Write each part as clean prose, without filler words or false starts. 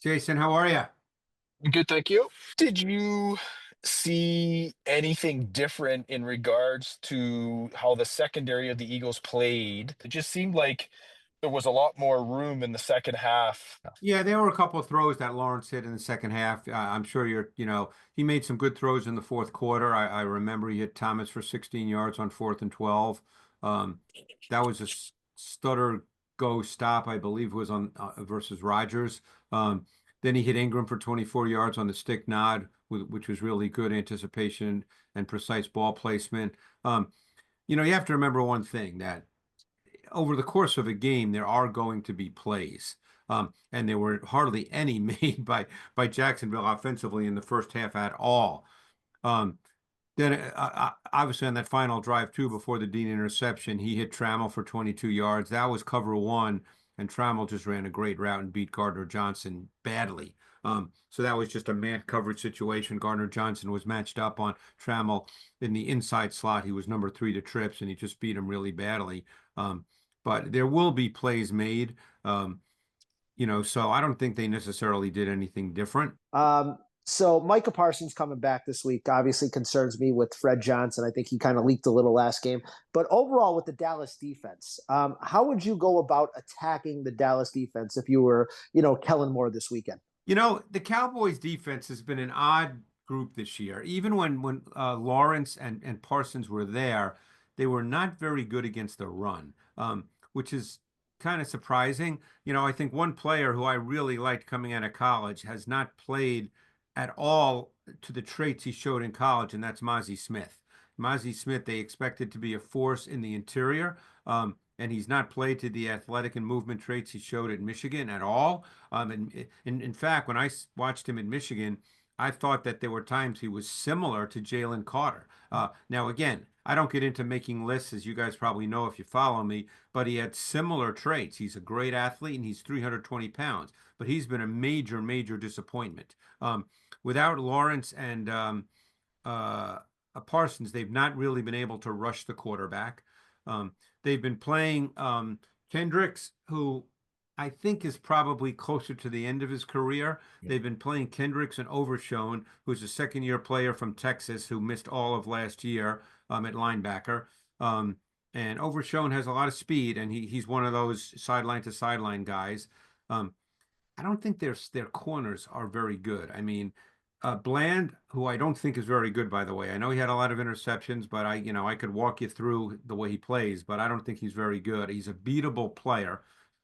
Jason, how are you? Good, thank you. Did you see anything different in regards to how the secondary of the Eagles played? It just seemed like there was a lot more room in the second half. Yeah, there were a couple of throws that Lawrence hit in the second half. I'm sure he made some good throws in the fourth quarter. I remember he hit Thomas for 16 yards on 4th and 12. Um, that was a stutter go stop, I believe, was on versus Rodgers. Then he hit Ingram for 24 yards on the stick nod, which was really good anticipation and precise ball placement. You have to remember one thing that over the course of a game, there are going to be plays. And there were hardly any made by Jacksonville offensively in the first half at all. Um, then obviously on that final drive too, before the Dean interception, he hit Trammell for 22 yards. That was cover one, and Trammell just ran a great route and beat Gardner Johnson badly. So that was just a man coverage situation. Gardner Johnson was matched up on Trammell in the inside slot. He was number three to trips, and he just beat him really badly. But there will be plays made. So I don't think they necessarily did anything different. So Micah Parsons coming back this week obviously concerns me with Fred Johnson. I think he kind of leaked a little last game. But overall, with the Dallas defense, how would you go about attacking the Dallas defense if you were, Kellen Moore this weekend? The Cowboys defense has been an odd group this year. Even when Lawrence and Parsons were there, they were not very good against the run, which is kind of surprising. I think one player who I really liked coming out of college has not played at all to the traits he showed in college, and that's Mozzie Smith. Mozzie Smith, they expected to be a force in the interior. And he's not played to the athletic and movement traits he showed at Michigan at all. And in fact, when I watched him in Michigan, I thought that there were times he was similar to Jaylen Carter. Now, again, I don't get into making lists, as you guys probably know if you follow me, but he had similar traits. He's a great athlete and he's 320 pounds, but he's been a major, major disappointment. Without Lawrence and Parsons, they've not really been able to rush the quarterback. They've been playing Kendricks, who I think is probably closer to the end of his career. Yeah. They've been playing Kendricks and Overshone, who's a second-year player from Texas who missed all of last year at linebacker. And Overshone has a lot of speed, and he's one of those sideline to sideline guys. I don't think their corners are very good. I mean, Bland, who I don't think is very good, by the way. I know he had a lot of interceptions, but I could walk you through the way he plays, but I don't think he's very good. He's a beatable player.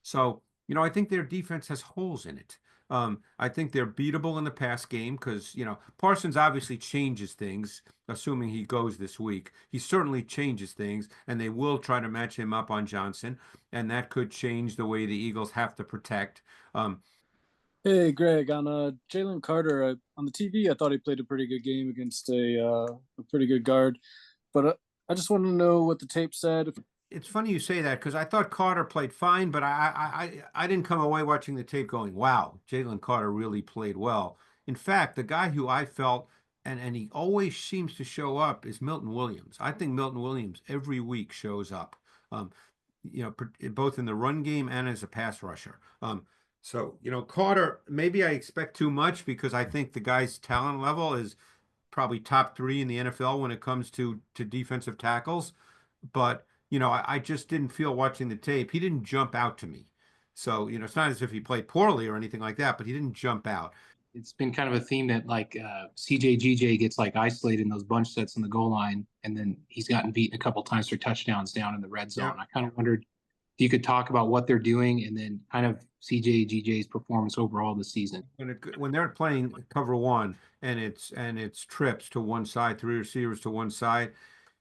So, I think their defense has holes in it. I think they're beatable in the pass game because, Parsons obviously changes things, assuming he goes this week. He certainly changes things, and they will try to match him up on Johnson, and that could change the way the Eagles have to protect. Hey, Greg, on Jaylen Carter on the TV, I thought he played a pretty good game against a pretty good guard. But I just want to know what the tape said. It's funny you say that because I thought Carter played fine, but I didn't come away watching the tape going, wow, Jaylen Carter really played well. In fact, the guy who I felt, and he always seems to show up, is Milton Williams. I think Milton Williams every week shows up, both in the run game and as a pass rusher. So, Carter, maybe I expect too much because I think the guy's talent level is probably top three in the NFL when it comes to defensive tackles. But, I just didn't feel watching the tape. He didn't jump out to me. So, it's not as if he played poorly or anything like that, but he didn't jump out. It's been kind of a theme that CJ gets like isolated in those bunch sets in the goal line, and then he's gotten beaten a couple times for touchdowns down in the red zone. Yeah. I kind of wondered if you could talk about what they're doing and then kind of CJ's performance overall this season. When they're playing cover one and it's trips to one side, three receivers to one side,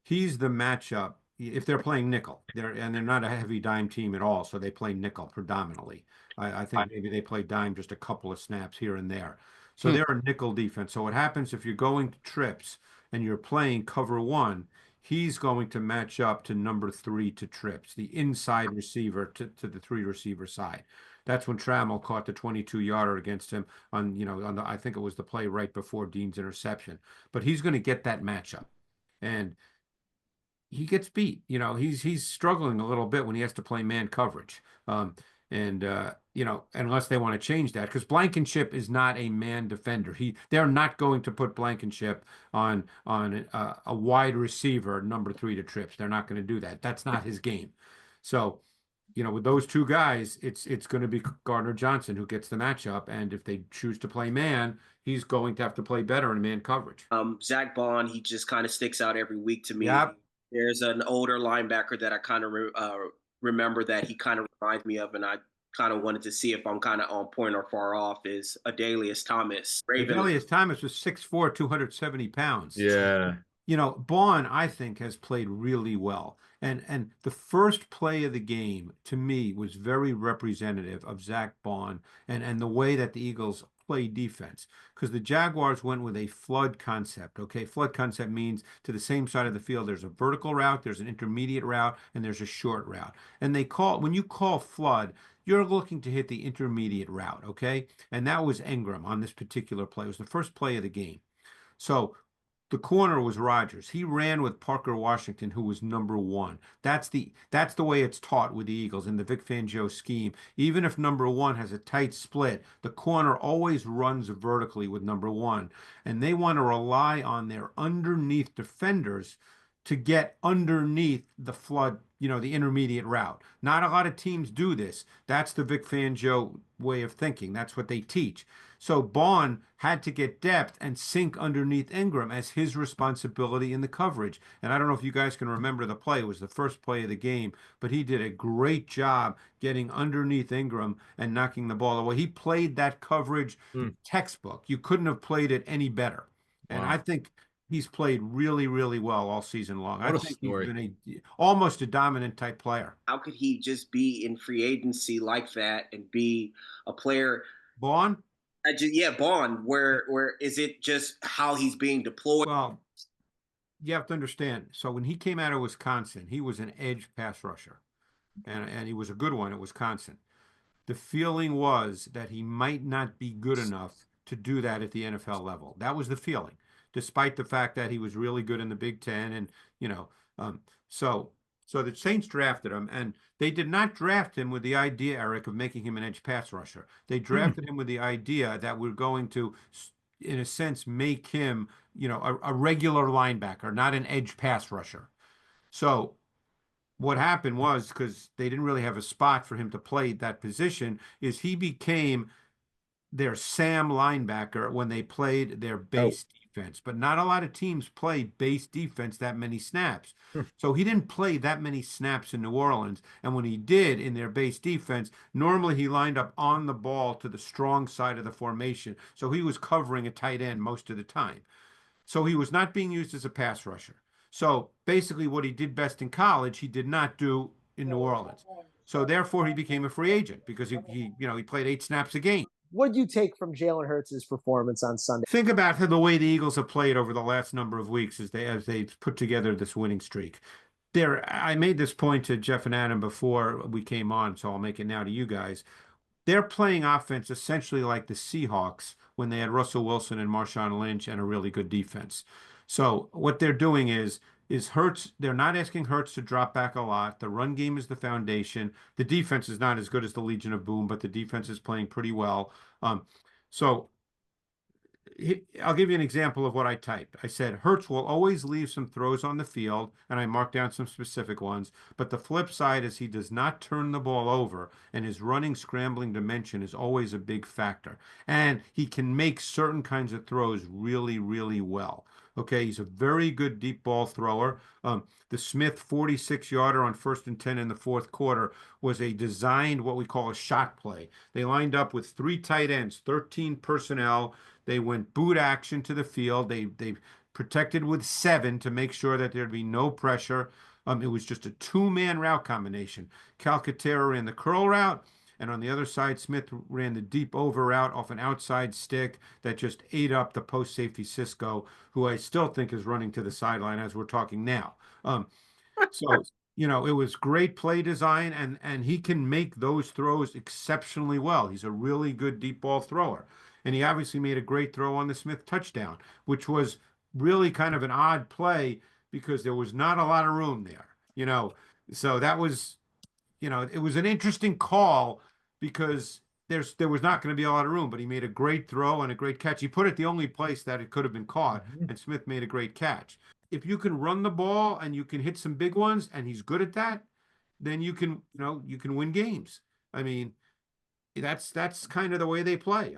he's the matchup. If they're playing nickel, they're not a heavy dime team at all, so they play nickel predominantly. I think maybe they play dime just a couple of snaps here and there. So they're a nickel defense. So what happens if you're going to trips and you're playing cover one, he's going to match up to number three to trips, the inside receiver to the three receiver side. That's when Trammell caught the 22-yarder against him on I think it was the play right before Dean's interception. But he's going to get that matchup. And he gets beat. He's struggling a little bit when he has to play man coverage. And you know, unless they want to change that, because Blankenship is not a man defender. They're not going to put Blankenship on a wide receiver number 3 to trips. They're not going to do that. That's not his game. So, you know, with those two guys, it's going to be Gardner Johnson who gets the matchup. And if they choose to play man, he's going to have to play better in man coverage. Zack Baun, he just kind of sticks out every week to me. Yep. There's an older linebacker that I kind of remember that he kind of reminds me of, and I kind of wanted to see if I'm kind of on point or far off, is Adalius Thomas. Adalius Thomas was 6'4", 270 pounds. Yeah. You know, Baun, I think, has played really well. And the first play of the game, to me, was very representative of Zack Baun and the way that the Eagles play defense. Because the Jaguars went with a flood concept, okay? Flood concept means to the same side of the field, there's a vertical route, there's an intermediate route, and there's a short route. And when you call flood, you're looking to hit the intermediate route, okay? And that was Ingram on this particular play. It was the first play of the game. So the corner was Rodgers. He ran with Parker Washington, who was number 1. That's the way it's taught with the Eagles in the Vic Fangio scheme. Even if number 1 has a tight split, the corner always runs vertically with number 1. And they want to rely on their underneath defenders to get underneath the flood, you know, the intermediate route. Not a lot of teams do this. That's the Vic Fangio way of thinking. That's what they teach. So Baun had to get depth and sink underneath Ingram as his responsibility in the coverage. And I don't know if you guys can remember the play. It was the first play of the game, but he did a great job getting underneath Ingram and knocking the ball away. He played that coverage textbook. You couldn't have played it any better. And I think he's played really, really well all season long. I think he's been almost a dominant type player. How could he just be in free agency like that and be a player? Baun? Baun. Where is it just how he's being deployed? Well, you have to understand. So when he came out of Wisconsin, he was an edge pass rusher, and he was a good one at Wisconsin. The feeling was that he might not be good enough to do that at the NFL level. That was the feeling, despite the fact that he was really good in the Big Ten, and you know, so the Saints drafted him, and they did not draft him with the idea, Eric, of making him an edge pass rusher. They drafted him with the idea that we're going to, in a sense, make him, you know, a regular linebacker, not an edge pass rusher. So what happened was, because they didn't really have a spot for him to play that position, is he became their Sam linebacker when they played their base defense. But not a lot of teams play base defense that many snaps. So he didn't play that many snaps in New Orleans. And when he did in their base defense, normally he lined up on the ball to the strong side of the formation. So he was covering a tight end most of the time. So he was not being used as a pass rusher. So basically what he did best in college, he did not do in New Orleans. So therefore he became a free agent because he played 8 snaps a game. What do you take from Jalen Herzs' performance on Sunday? Think about the way the Eagles have played over the last number of weeks as they've put together this winning streak. I made this point to Jeff and Adam before we came on, so I'll make it now to you guys. They're playing offense essentially like the Seahawks when they had Russell Wilson and Marshawn Lynch and a really good defense. So what they're doing is Herzs, they're not asking Herzs to drop back a lot. The run game is the foundation. The defense is not as good as the Legion of Boom, but the defense is playing pretty well. So I'll give you an example of what I typed. I said, Herzs will always leave some throws on the field, and I marked down some specific ones. But the flip side is he does not turn the ball over, and his running scrambling dimension is always a big factor. And he can make certain kinds of throws really, really well. Okay, he's a very good deep ball thrower. The Smith 46-yarder on 1st and 10 in the 4th quarter was a designed, what we call a shot play. They lined up with 3 tight ends, 13 personnel. They went boot action to the field. They protected with 7 to make sure that there'd be no pressure. It was just a 2-man route combination. Calcaterra ran the curl route, and on the other side, Smith ran the deep over route off an outside stick that just ate up the post safety Cisco, who I still think is running to the sideline as we're talking now. So, you know, it was great play design, and he can make those throws exceptionally well. He's a really good deep ball thrower. And he obviously made a great throw on the Smith touchdown, which was really kind of an odd play because there was not a lot of room there, you know. So that was, you know, it was an interesting call because there was not going to be a lot of room, but he made a great throw and a great catch. He put it the only place that it could have been caught, and Smith made a great catch. If you can run the ball and you can hit some big ones, and he's good at that, then you can win games. I mean, that's kind of the way they play.